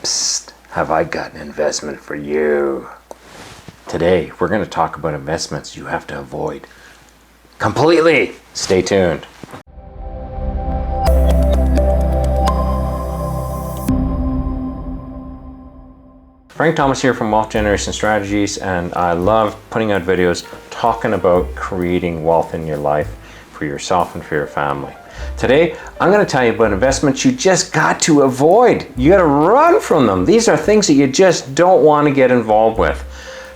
Psst, have I got an investment for you? Today, we're going to talk about investments you have to avoid completely. Stay tuned. Frank Thomas here from Wealth Generation Strategies, and I love putting out videos talking about creating wealth in your life for yourself and for your family. Today, I'm going to tell you about investments you just got to avoid. You got to run from them. These are things that you just don't want to get involved with.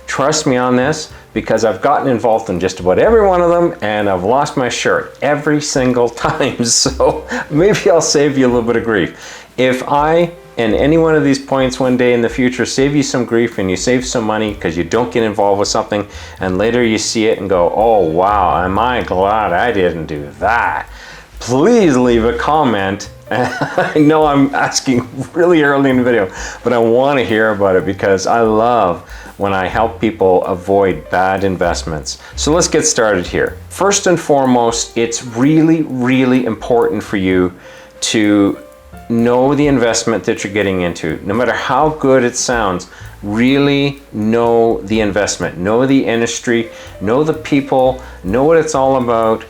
Trust me on this, because I've gotten involved in just about every one of them and I've lost my shirt every single time. So maybe I'll save you a little bit of grief. If I, in any one of these points one day in the future, save you some grief and you save some money because you don't get involved with something, and later you see it and go, oh wow, am I glad I didn't do that. Please leave a comment. I know I'm asking really early in the video, but I want to hear about it because I love when I help people avoid bad investments. So let's get started here. First and foremost, it's really, really important for you to know the investment that you're getting into. No matter how good it sounds, really know the investment, know the industry, know the people, know what it's all about.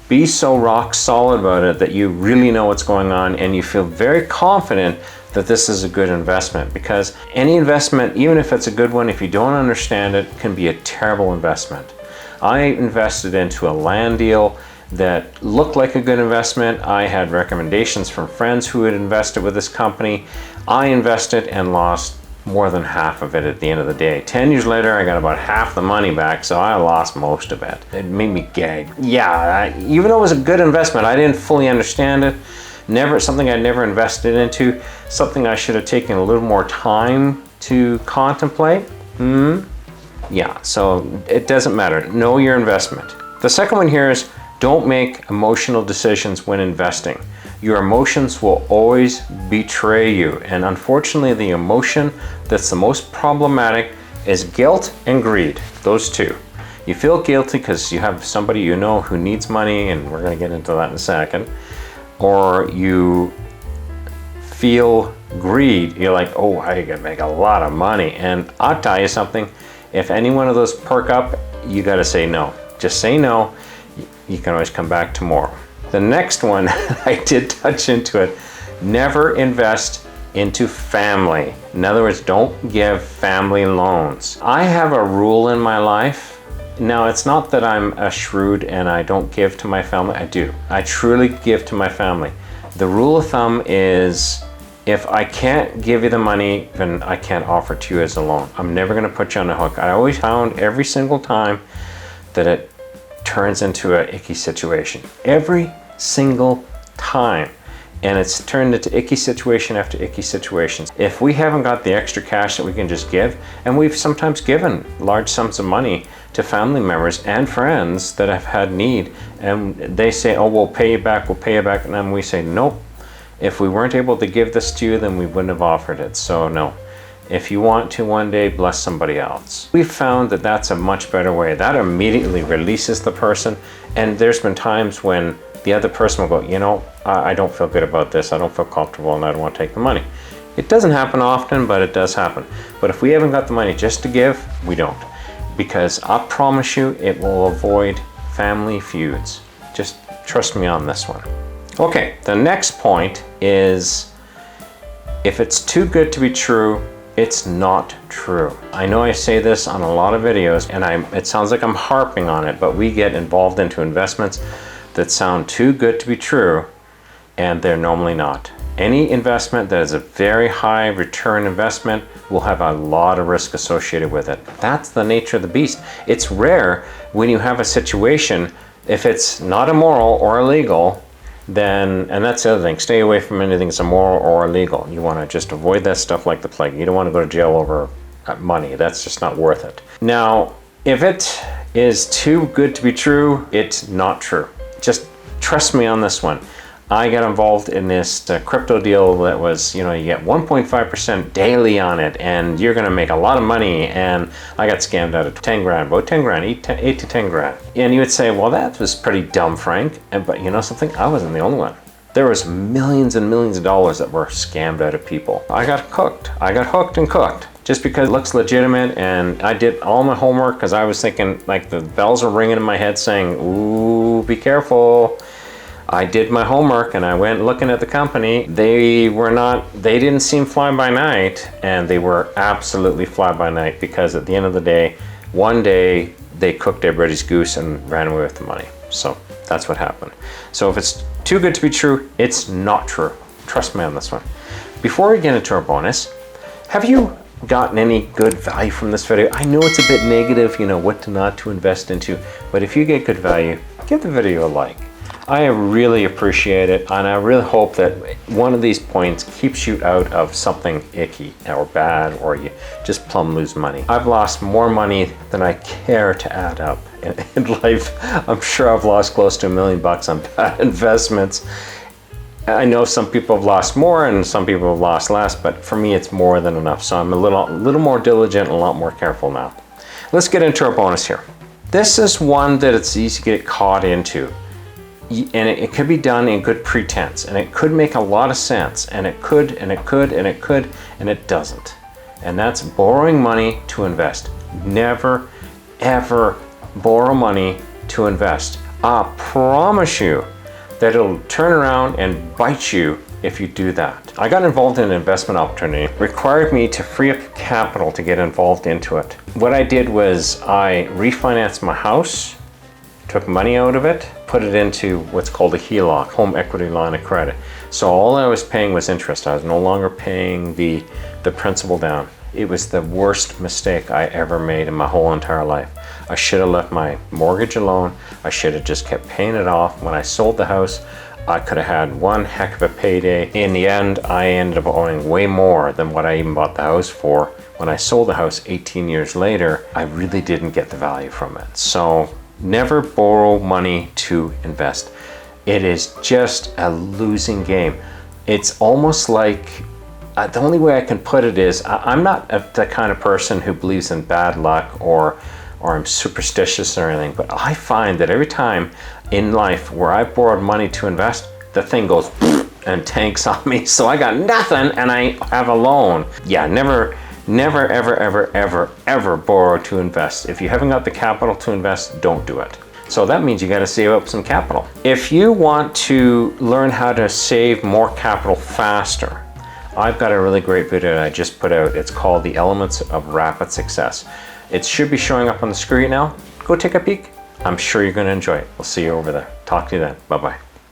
Be so rock solid about it that you really know what's going on and you feel very confident that this is a good investment, because any investment, even if it's a good one, if you don't understand it, can be a terrible investment. I invested into a land deal that looked like a good investment. I had recommendations from friends who had invested with this company. I invested and lost more than half of it at the end of the day. 10 years later, I got about half the money back, so I lost most of it. It made me gag. Yeah, even though it was a good investment, I didn't fully understand it. Something I never invested into, something I should have taken a little more time to contemplate. Yeah, so it doesn't matter. Know your investment. The second one here is don't make emotional decisions when investing. Your emotions will always betray you, and unfortunately the emotion that's the most problematic is guilt and greed. Those two. You feel guilty because you have somebody you know who needs money, and we're going to get into that in a second, or you feel greed. You're like, oh, I can make a lot of money, and I'll tell you something, if any one of those perk up, you got to say no. Just say no. You can always come back tomorrow. The next one, I did touch into it, never invest into family. In other words, don't give family loans. I have a rule in my life. Now, it's not that I'm a shrewd and I don't give to my family. I do. I truly give to my family. The rule of thumb is if I can't give you the money, then I can't offer to you as a loan. I'm never going to put you on the hook. I always found every single time that it turns into an icky situation. Every single time. And it's turned into icky situation after icky situations. If we haven't got the extra cash that we can just give, and we've sometimes given large sums of money to family members and friends that have had need, and they say, oh, we'll pay you back, and then we say, nope. If we weren't able to give this to you, then we wouldn't have offered it. So no. If you want to one day, bless somebody else. We've found that that's a much better way. That immediately releases the person. And there's been times when the other person will go, you know, I don't feel good about this. I don't feel comfortable and I don't want to take the money. It doesn't happen often, but it does happen. But if we haven't got the money just to give, we don't. Because I promise you, it will avoid family feuds. Just trust me on this one. Okay, the next point is if it's too good to be true, it's not true. I know I say this on a lot of videos and it sounds like I'm harping on it, but we get involved into investments that sound too good to be true and they're normally not. Any investment that is a very high return investment will have a lot of risk associated with it. That's the nature of the beast. It's rare when you have a situation, if it's not immoral or illegal, then, and that's the other thing, stay away from anything that's immoral or illegal. You want to just avoid that stuff like the plague. You don't want to go to jail over money. That's just not worth it. Now, if it is too good to be true, it's not true. Just trust me on this one. I got involved in this crypto deal that was, you know, you get 1.5% daily on it and you're going to make a lot of money, and I got scammed out of 10 grand, about 10 grand, 8 to 10 grand. And you would say, well, that was pretty dumb, Frank. But you know something? I wasn't the only one. There was millions and millions of dollars that were scammed out of people. I got cooked. I got hooked and cooked just because it looks legitimate, and I did all my homework because I was thinking, like, the bells were ringing in my head saying, ooh, be careful. I did my homework and I went looking at the company. They didn't seem fly by night, and they were absolutely fly by night, because at the end of the day, one day they cooked everybody's goose and ran away with the money. So that's what happened. So if it's too good to be true, it's not true. Trust me on this one. Before we get into our bonus, have you gotten any good value from this video? I know it's a bit negative, you know, what to not to invest into, but if you get good value, give the video a like. I really appreciate it, and I really hope that one of these points keeps you out of something icky or bad, or you just plumb lose money. I've lost more money than I care to add up in life. I'm sure I've lost close to $1 million on bad investments. I know some people have lost more and some people have lost less, but for me it's more than enough. So I'm a little more diligent and a lot more careful now. Let's get into our bonus here. This is one that it's easy to get caught into. And it could be done in good pretense, and it could make a lot of sense, and it could, and it could, and it could, and it doesn't. And that's borrowing money to invest. Never, ever borrow money to invest. I promise you that it'll turn around and bite you if you do that. I got involved in an investment opportunity. It required me to free up capital to get involved into it. What I did was I refinanced my house, took money out of it, put it into what's called a HELOC, home equity line of credit. So all I was paying was interest. I was no longer paying the principal down. It was the worst mistake I ever made in my whole entire life. I should have left my mortgage alone. I should have just kept paying it off. When I sold the house, I could have had one heck of a payday. In the end, I ended up owing way more than what I even bought the house for. When I sold the house 18 years later, I really didn't get the value from it. So never borrow money to invest. It is just a losing game. It's almost like, the only way I can put it is, I'm not the kind of person who believes in bad luck or I'm superstitious or anything, but I find that every time in life where I borrowed money to invest, the thing goes and tanks on me. So I got nothing and I have a loan. Yeah, never, ever borrow to invest. If you haven't got the capital to invest, don't do it. So that means you got to save up some capital. If you want to learn how to save more capital faster, I've got a really great video that I just put out. It's called The Elements of Rapid Success. It should be showing up on the screen now. Go take a peek. I'm sure you're going to enjoy it. We'll see you over there. Talk to you then. Bye-bye.